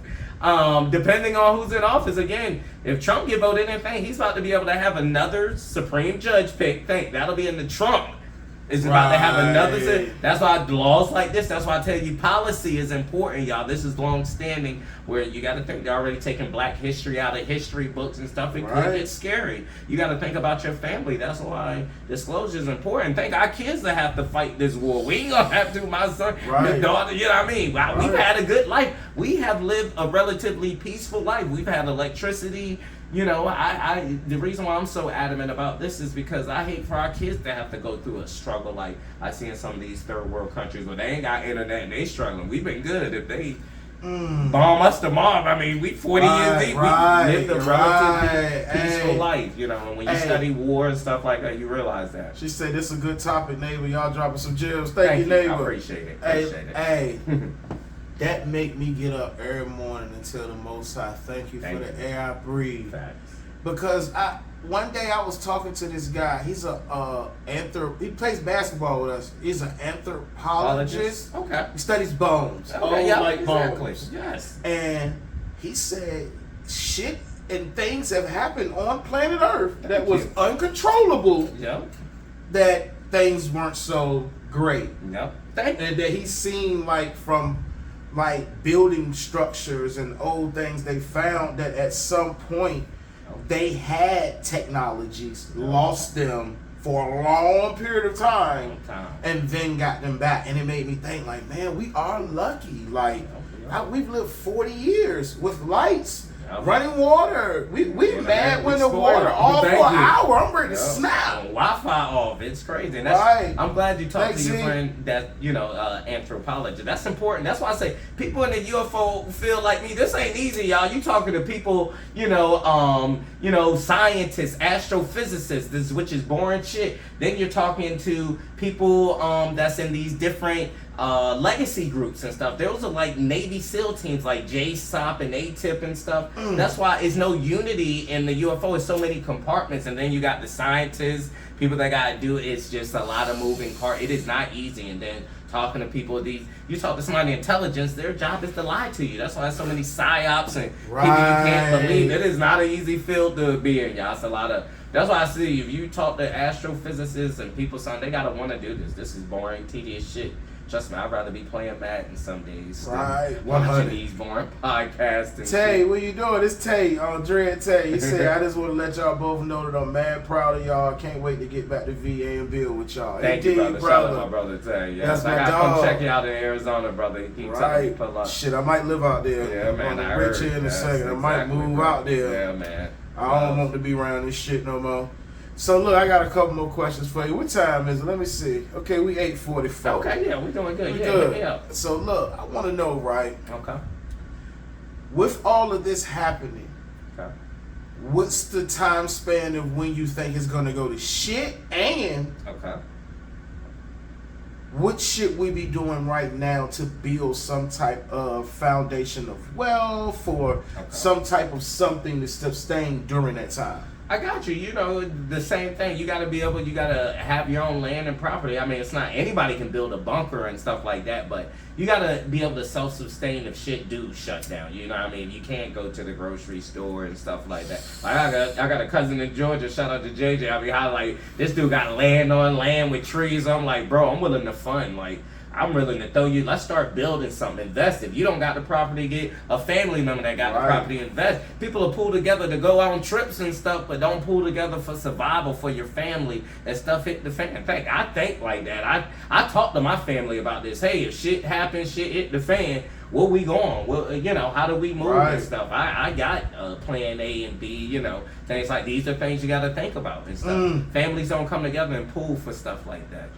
depending on who's in office, again, if Trump get voted in, he's about to be able to have another Supreme Judge pick. That'll be in the Trump is about to have another. That's why laws like this. That's why I tell you, policy is important, y'all. This is long standing. Where you got to think they're already taking Black history out of history books and stuff. It could get scary. You got to think about your family. That's why disclosure is important. Think our kids that have to fight this war. We ain't gonna have to. My son, the daughter. You know what I mean? Wow, we've had a good life. We have lived a relatively peaceful life. We've had electricity. You know, the reason why I'm so adamant about this is because I hate for our kids to have to go through a struggle like I see in some of these third world countries where they ain't got internet and they struggling. We've been good. If they bomb us tomorrow, I mean, we 40 years deep. We lived a relatively peaceful life, you know. And when you study war and stuff like that, you realize that. She said, "This is a good topic, neighbor. Y'all dropping some gems. Thank you, neighbor. I appreciate it. Hey, that make me get up every morning and tell the Most High, thank you for the air I breathe. Facts. Because one day I was talking to this guy. He's he plays basketball with us. He's an anthropologist. Okay. He studies bones. Bones. Yes. And he said shit and things have happened on planet Earth that was uncontrollable. Yep. That things weren't so great. Yep. And that he's seen from building structures and old things they found that at some point they had technologies, lost them for a long period of time, and then got them back. And it made me think man, we are lucky. We've lived 40 years with lights, running water. We mad when the water off for an hour. I'm ready to snap. Wi-Fi off. It's crazy. And that's, I'm glad you talked to your friend that anthropologist. That's important. That's why I say people in the UFO feel like me. This ain't easy, y'all. You talking to people, scientists, astrophysicists, which is boring shit. Then you're talking to people that's in these different legacy groups and stuff. Those are like Navy SEAL teams like JSOP and ATIP and stuff. That's why it's no unity in the UFO. It's so many compartments, and then you got the scientists, people that gotta do it. It's just a lot of moving parts. It is not easy. And then talking to people, you talk to somebody intelligence, their job is to lie to you. That's why there's so many psyops and people you can't believe. It is not an easy field to be in, y'all. It's a lot of. That's why I see if you talk to astrophysicists and people, they gotta want to do this. This is boring, tedious shit. Trust me, I'd rather be playing Madden some days than watching these boring podcasts. And Tay, what you doing? It's Tay, Dread Tay. He said, I just want to let y'all both know that I'm mad proud of y'all. I can't wait to get back to VA and build with y'all. Thank you, brother. Shout out my brother Tay. Yeah, that's my dog. Come check you out in Arizona, brother. Keep telling me pull up. Shit, I might live out there. Yeah, man. I'm rich here in a second. I might move out there. Yeah, man. I don't want to be around this shit no more. So look, I got a couple more questions for you. What time is it? Let me see. Okay, we 8:44. Okay, yeah, we doing good. Good. Yeah. So look, I want to know, right? Okay. With all of this happening, what's the time span of when you think it's gonna go to shit, and what should we be doing right now to build some type of foundation of wealth or some type of something to sustain during that time? I got you. You know, the same thing. You got to have your own land and property. I mean, it's not anybody can build a bunker and stuff like that, but you got to be able to self-sustain if shit do shut down. You know what I mean? You can't go to the grocery store and stuff like that. Like I got a cousin in Georgia. Shout out to JJ. I mean, this dude got land with trees. I'm like, bro, I'm willing to fund. I'm willing to throw you. Let's start building something. Invest. If you don't got the property, get a family member that got the property. Invest. People will pull together to go on trips and stuff, but don't pull together for survival for your family and stuff hit the fan. In fact, I think like that. I talk to my family about this. Hey, if shit happens, shit hit the fan, where we going? Well, how do we move and stuff? I got plan A and B. Things like these are things you got to think about and stuff. Families don't come together and pool for stuff like that.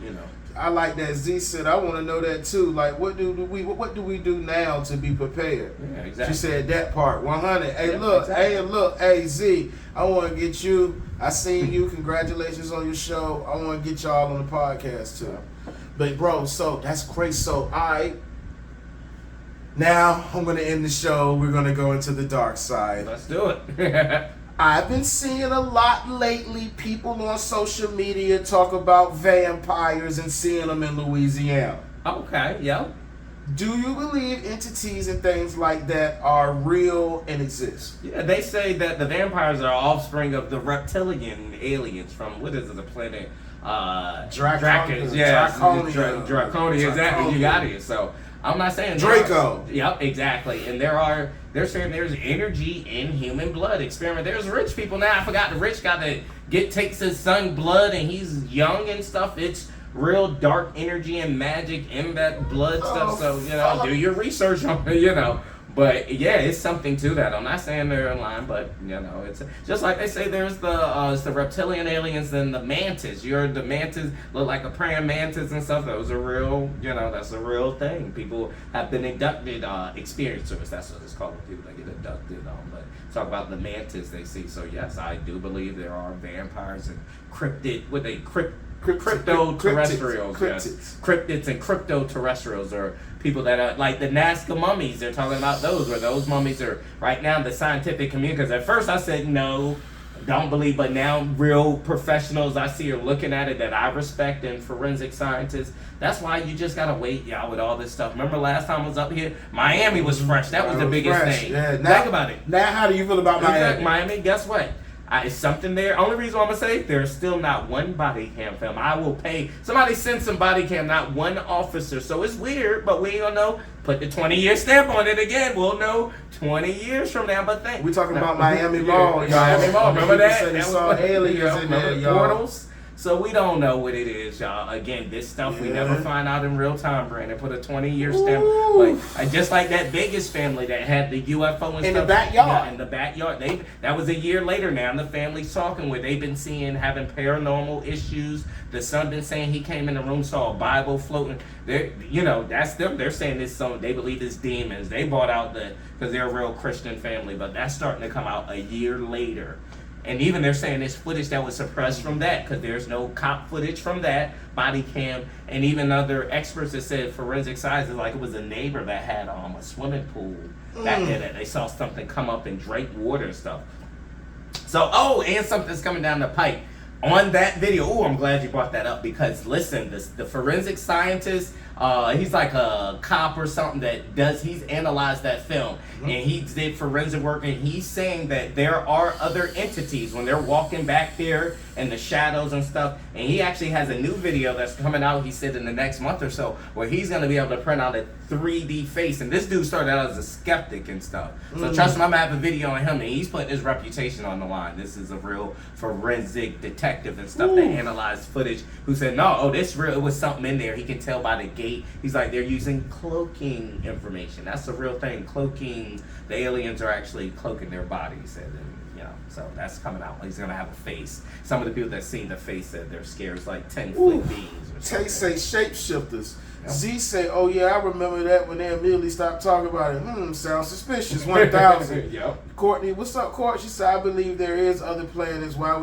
I like that. Z said, I want to know that too. Like, what do we do now to be prepared? Yeah, exactly. She said that part. 100. Hey, look. Exactly. Hey, Z. I want to get you. I seen you. Congratulations on your show. I want to get y'all on the podcast too. But bro, so that's crazy. So now I'm gonna end the show. We're gonna go into the dark side. Let's do it. I've been seeing a lot lately, people on social media talk about vampires and seeing them in Louisiana. Okay, yeah. Do you believe entities and things like that are real and exist? Yeah, they say that the vampires are offspring of the reptilian aliens from, what is it, the planet? Draconia. Yeah, Draconia. Exactly. You got it. So I'm not saying Draco. Yep, exactly. And they're saying there's energy in human blood experiment. There's rich people now. I forgot the rich guy that takes his son blood and he's young and stuff. It's real dark energy and magic in that blood stuff. So, do your research on it, But yeah, it's something to that. I'm not saying they're in line, but it's just like they say there's it's the reptilian aliens and the mantis. The mantis look like a praying mantis and stuff. Those are real, that's a real thing. People have been abducted, experiencers, that's what it's called, when people that get abducted. But talk about the mantis they see. So yes, I do believe there are vampires and crypto-terrestrials, cryptids and crypto-terrestrials, or people that are like the Nazca mummies. They're talking about those, where those mummies are right now in the scientific community. Because at first I said no, don't believe, but now real professionals I see are looking at it that I respect, and forensic scientists. That's why you just gotta wait, y'all, with all this stuff. Remember last time I was up here, Miami was fresh. That was the biggest thing. Yeah, think about it. Now, how do you feel about Miami? Miami, guess what? It's something there. Only reason I'm going to say, there's still not one body cam film. I will pay. Somebody send some body cam, not one officer. So it's weird, but we ain't going to know. Put the 20-year stamp on it again. We'll know 20 years from now. But we're talking about Miami Mall, y'all. Miami Mall. Remember that? They saw aliens in there, y'all. Portals. So we don't know what it is, y'all. Again, this stuff we never find out in real time, Brandon. Put a 20-year stamp. But just like that Vegas family that had the UFO and in stuff. The backyard. Yeah, in the backyard. That was a year later now, and the family's talking where they've been having paranormal issues. The son been saying he came in the room, saw a Bible floating. That's them. They're saying this song. They believe it's demons. They bought out because they're a real Christian family, but that's starting to come out a year later. And even they're saying there's footage that was suppressed from that, because there's no cop footage from that, body cam, and even other experts that said forensic science is like it was a neighbor that had a swimming pool back there that they saw something come up and drink water and stuff. So, and something's coming down the pipe. On that video, I'm glad you brought that up, because listen, the forensic scientist, he's like a cop or something he's analyzed that film, and he did forensic work, and he's saying that there are other entities when they're walking back there in the shadows and stuff, and he actually has a new video that's coming out, he said, in the next month or so, where he's going to be able to print out a 3D face, and this dude started out as a skeptic and stuff, so trust me, I'm going to have a video on him, and he's putting his reputation on the line. This is a real forensic detective and stuff that analyzed footage, who said, no, this real, it was something in there, he can tell by the gate. He's like, they're using cloaking information. That's a real thing. Cloaking. The aliens are actually cloaking their bodies, and so that's coming out. He's gonna have a face. Some of the people that seen the face said they're scared. It's like 10-foot beings or something. Tay say shapeshifters. Yep. Z say, oh yeah, I remember that when they immediately stopped talking about it. Sounds suspicious. 1,000. Yep. Courtney, what's up, Court? She said, I believe there is other planets. Why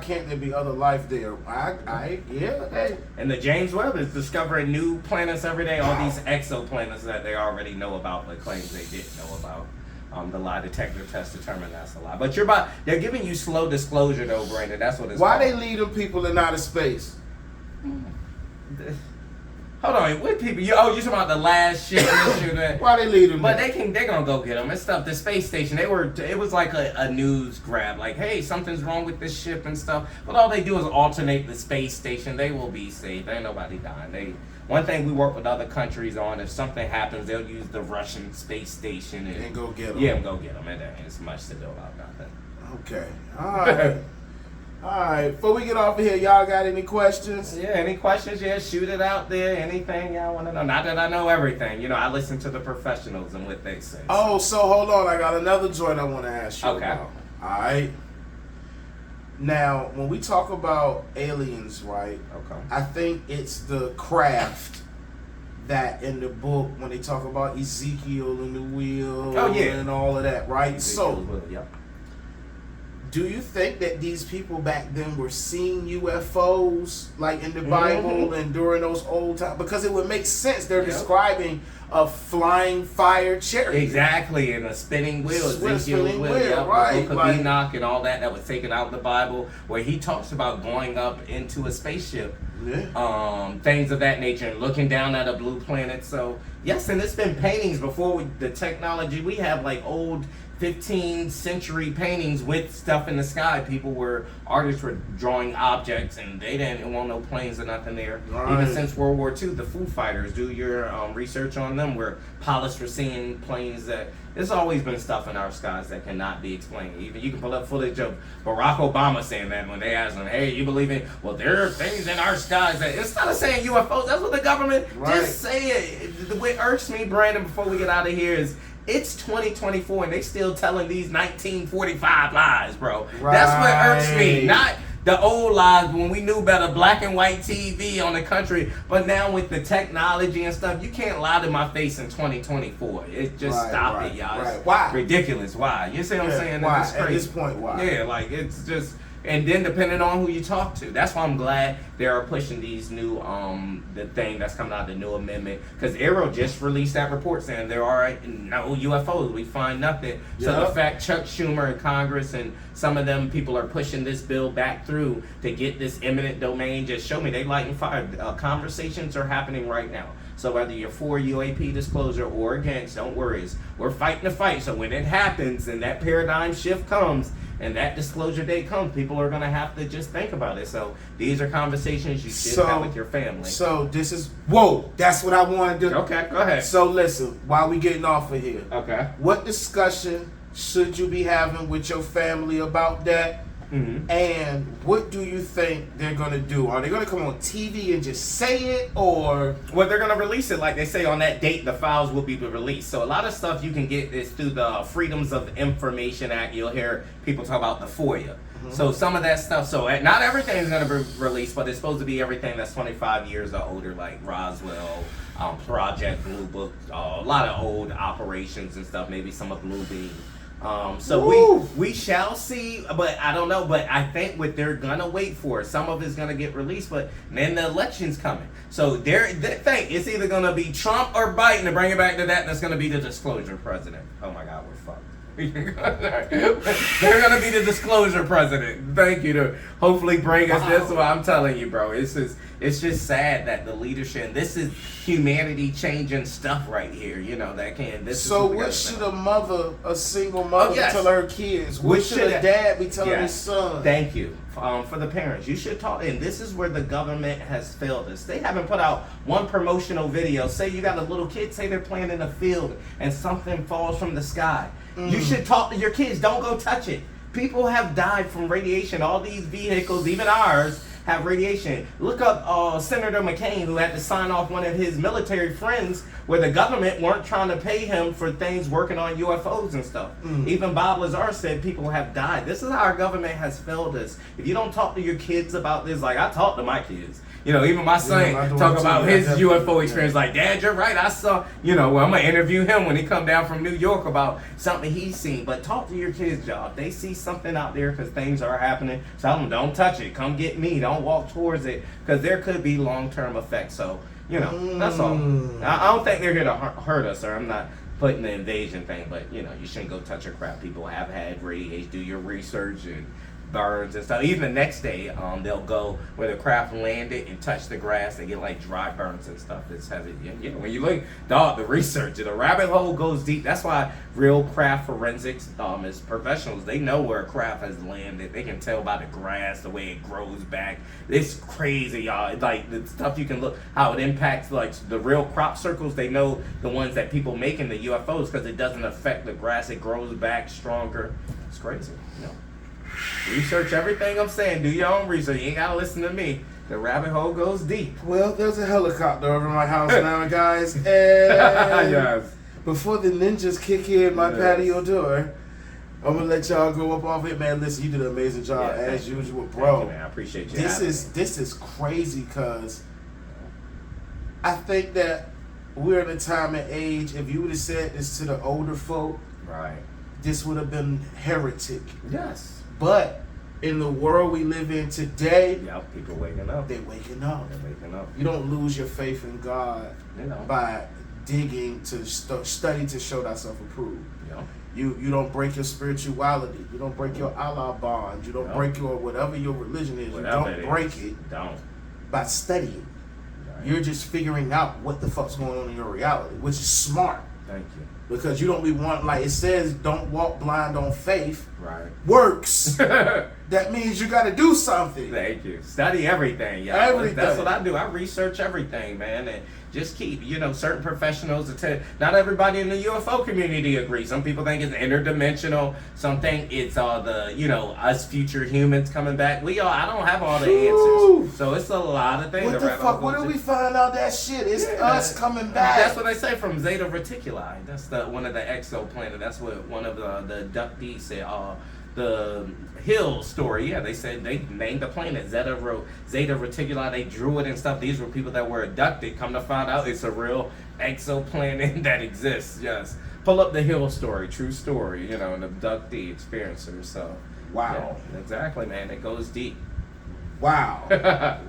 can't there be other life there? Hey. And the James Webb is discovering new planets every day. All these exoplanets that they already know about, but claims they didn't know about. The lie detector test determined that's a lie. But they're giving you slow disclosure though, Brandon. That's what it's Why called. they lead them people in outer space? Hold on, what people? You talking about the last ship? Why they lead them? But they're gonna go get them and stuff. The space station, it was like a news grab, like, hey, something's wrong with this ship and stuff. But all they do is alternate the space station. They will be safe. Ain't nobody dying. One thing we work with other countries on, if something happens, they'll use the Russian space station and go get them. Yeah, and go get them. And there ain't much to do about nothing. Okay. All right. All right. Before we get off of here, y'all got any questions? Yeah, any questions? Yeah, shoot it out there. Anything y'all want to know? Not that I know everything. I listen to the professionals and what they say. Oh, so hold on. I got another joint I want to ask you about. All right. Now, when we talk about aliens, right? Okay. I think it's the craft that in the book when they talk about Ezekiel and the wheel and all of that, right? So, do you think that these people back then were seeing UFOs like in the Bible and during those old times? Because it would make sense. They're describing a flying fire chariot. Exactly, and a spinning wheel. Spinning wheel, right. The book of Enoch and all that was taken out of the Bible, where he talks about going up into a spaceship. Things of that nature, and looking down at a blue planet. So, yes, and it's been paintings before the technology. We have like old 15th century paintings with stuff in the sky. Artists were drawing objects, and they didn't want no planes or nothing there. Right. Even since World War II, the Foo Fighters, do your research on them, where pilots were seeing planes that, there's always been stuff in our skies that cannot be explained. Even you can pull up footage of Barack Obama saying that when they asked him, hey, you believe in, well, there are things in our skies that, instead of saying UFOs, that's what the government, just say it. What irks me, Brandon, before we get out of here is, it's 2024 and they still telling these 1945 lies, bro. Right. That's what irks me. Not the old lies when we knew better, black and white TV on the country. But now with the technology and stuff, you can't lie to my face in 2024. It's just stop it, y'all. It's why? Ridiculous. Why? You see what I'm saying? Why? It's crazy. At this point, why? Yeah, like it's just. And then depending on who you talk to, that's why I'm glad they are pushing these new the thing that's coming out, the new amendment, because Arrow just released that report saying there are no UFOs, we find nothing. So the fact Chuck Schumer in Congress and some of them people are pushing this bill back through to get this eminent domain just show me they lighting fire. Conversations are happening right now. So whether you're for UAP disclosure or against, don't worry, we're fighting the fight. So when it happens and that paradigm shift comes and that disclosure date comes, people are going to have to just think about it. So these are conversations you should have with your family. So this is, that's what I want to do. Okay, go ahead. So listen, while we getting off of here, what discussion should you be having with your family about that? And what do you think they're going to do? Are they going to come on TV and just say it, or? Well, they're going to release it like they say on that date, the files will be released. So a lot of stuff you can get is through the Freedoms of Information Act. You'll hear people talk about the FOIA. So some of that stuff, so not everything's going to be released, but it's supposed to be everything that's 25 years or older, like Roswell, Project Blue Book, a lot of old operations and stuff, maybe some of Blue Beam. So we shall see, but I don't know. But I think what they're gonna wait for, some of it's gonna get released, but then the election's coming. So they think it's either gonna be Trump or Biden. To bring it back to that, that's gonna be the disclosure president. Oh my God, we're fucked. They're gonna be the disclosure president. Thank you to hopefully bring us this. What I'm telling you, bro. It's just sad that the leadership. This is humanity changing stuff right here. You know that can. What should a single mother, tell her kids? What should a dad be telling his son? Thank you. For the parents, you should talk. And this is where the government has failed us. They haven't put out one promotional video. Say you got a little kid. Say they're playing in a field and something falls from the sky. You should talk to your kids. Don't go touch it. People have died from radiation. All these vehicles, even ours, have radiation. Look up Senator McCain, who had to sign off one of his military friends where the government weren't trying to pay him for things working on UFOs and stuff. Even Bob Lazar said people have died. This is how our government has failed us. If you don't talk to your kids about this, like I talk to my kids. You know, even my son talk about his UFO experience. Like, Dad, you're right. I saw, I'm going to interview him when he come down from New York about something he's seen. But talk to your kids, y'all. If they see something out there because things are happening, tell them, don't touch it. Come get me. Don't walk towards it because there could be long-term effects. So, that's all. I don't think they're here to hurt us, or I'm not putting the invasion thing, but, you shouldn't go touch your crap. People have had radiation. Do your research and burns and stuff. Even the next day, they'll go where the craft landed and touch the grass. They get like dry burns and stuff. It's heavy. When you look, the research, the rabbit hole goes deep. That's why real craft forensics is professionals. They know where a craft has landed. They can tell by the grass, the way it grows back. It's crazy, y'all. Like the stuff you can look, how it impacts like the real crop circles. They know the ones that people make in the UFOs because it doesn't affect the grass. It grows back stronger. It's crazy. Research everything I'm saying. Do your own research. You ain't gotta listen to me. The rabbit hole goes deep. Well, there's a helicopter over my house now, guys. And before the ninjas kick in my patio door, I'm gonna let y'all go up off it, man. Listen, you did an amazing job as usual, bro. Thank you, man. I appreciate you. This is crazy because I think that we're in a time and age. If you would have said this to the older folk, right, this would have been heretic. Yes. But in the world we live in today, people waking up. They're waking up. They're waking up. You don't lose your faith in God by digging to study to show thyself approved. Yeah. You don't break your spirituality. You don't break your Allah bond. You don't break your whatever your religion is. Whatever you don't break it by studying. Right. You're just figuring out what the fuck's going on in your reality, which is smart. Thank you. Because you don't be want, like it says, don't walk blind on faith. Right. Works. That means you got to do something. Thank you. Study everything, y'all. Everything. That's what I do. I research everything, man, and just keep, certain professionals. Not everybody in the UFO community agrees. Some people think it's interdimensional. Some think it's us future humans coming back. I don't have all the answers. So it's a lot of things. What the fuck? Where do we find out that shit? It's us coming back. That's what they say from Zeta Reticuli. That's one of the exoplanet. That's what one of the abductees said. The Hill story, they said they named the planet Zeta Reticuli. They drew it and stuff. These were people that were abducted. Come to find out, it's a real exoplanet that exists. Yes, pull up the Hill story, true story. An abductee experiencer. So wow, exactly, man. It goes deep. Wow.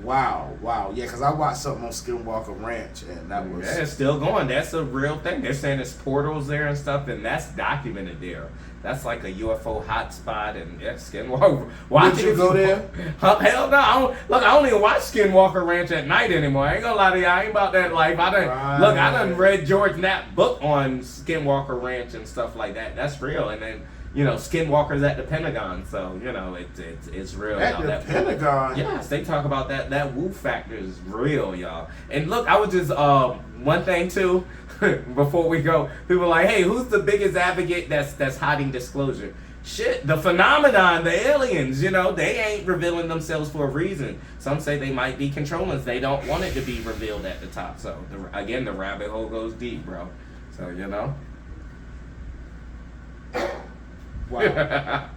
Wow. Yeah, because I watched something on Skinwalker Ranch, and that was... Yeah, it's still going. That's a real thing. They're saying there's portals there and stuff, and that's documented there. That's like a UFO hotspot, and Skinwalker... Did you go there? Hell no. I don't even watch Skinwalker Ranch at night anymore. I ain't gonna lie to you. I ain't about that life. I done read George Knapp's book on Skinwalker Ranch and stuff like that. That's real. And then... Skinwalkers at the Pentagon, so it's real. At the Pentagon, yes, they talk about that woo factor is real, y'all. And look, I was just one thing too before we go. People are like, hey, who's the biggest advocate that's hiding disclosure? Shit, the phenomenon, the aliens. They ain't revealing themselves for a reason. Some say they might be controllers. They don't want it to be revealed at the top. So again, the rabbit hole goes deep, bro. So Wow.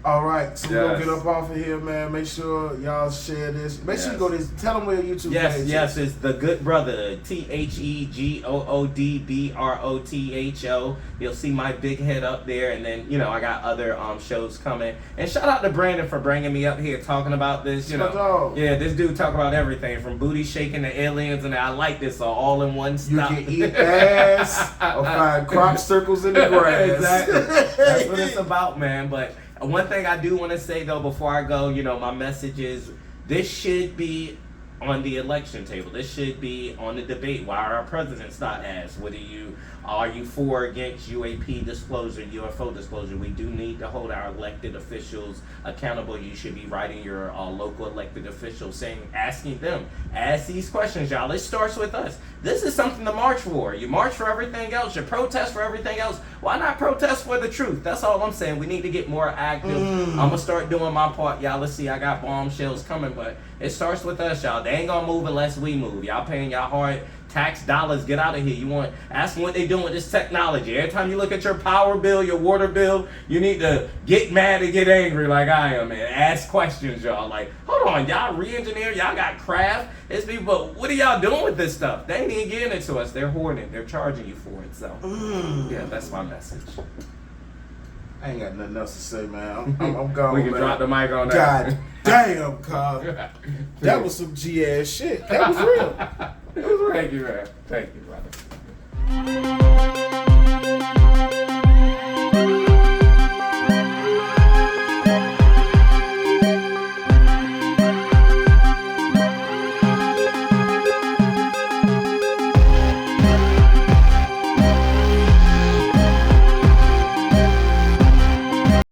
All right, so we're going to get up off of here, man. Make sure y'all share this. Make sure you go to this. Tell them where your YouTube page is. Yes, it's The Good Brotha, TheGoodBrotho. You'll see my big head up there, and then, I got other shows coming. And shout out to Brandon for bringing me up here talking about this, Yeah, this dude talk about everything, from booty shaking to aliens, and I like this all in one stop. You can eat ass or find crop circles in the grass. Exactly. That's what it's about, man. But one thing I do want to say, though, before I go, my message is this should be on the election table. This should be on the debate. Why our president's not asked? Are you for or against UAP disclosure, UFO disclosure? We do need to hold our elected officials accountable. You should be writing your local elected officials, asking them, ask these questions, y'all. It starts with us. This is something to march for. You march for everything else. You protest for everything else. Why not protest for the truth? That's all I'm saying. We need to get more active. I'm going to start doing my part, y'all. Let's see, I got bombshells coming, but it starts with us, y'all. They ain't going to move unless we move. Y'all paying y'all hard tax dollars. Get out of here. Ask them what they doing with this technology. Every time you look at your power bill, your water bill, you need to get mad and get angry like I am, man. Ask questions, y'all. Like, hold on, y'all re-engineer, y'all got craft. It's people, but what are y'all doing with this stuff? They ain't even giving it to us. They're hoarding it. They're charging you for it. So, yeah, that's my message. I ain't got nothing else to say, man. I'm gone, we can man. drop the mic on that. God damn, Cobb. That was some G-ass shit. That was real. Thank you, man. Thank you, brother.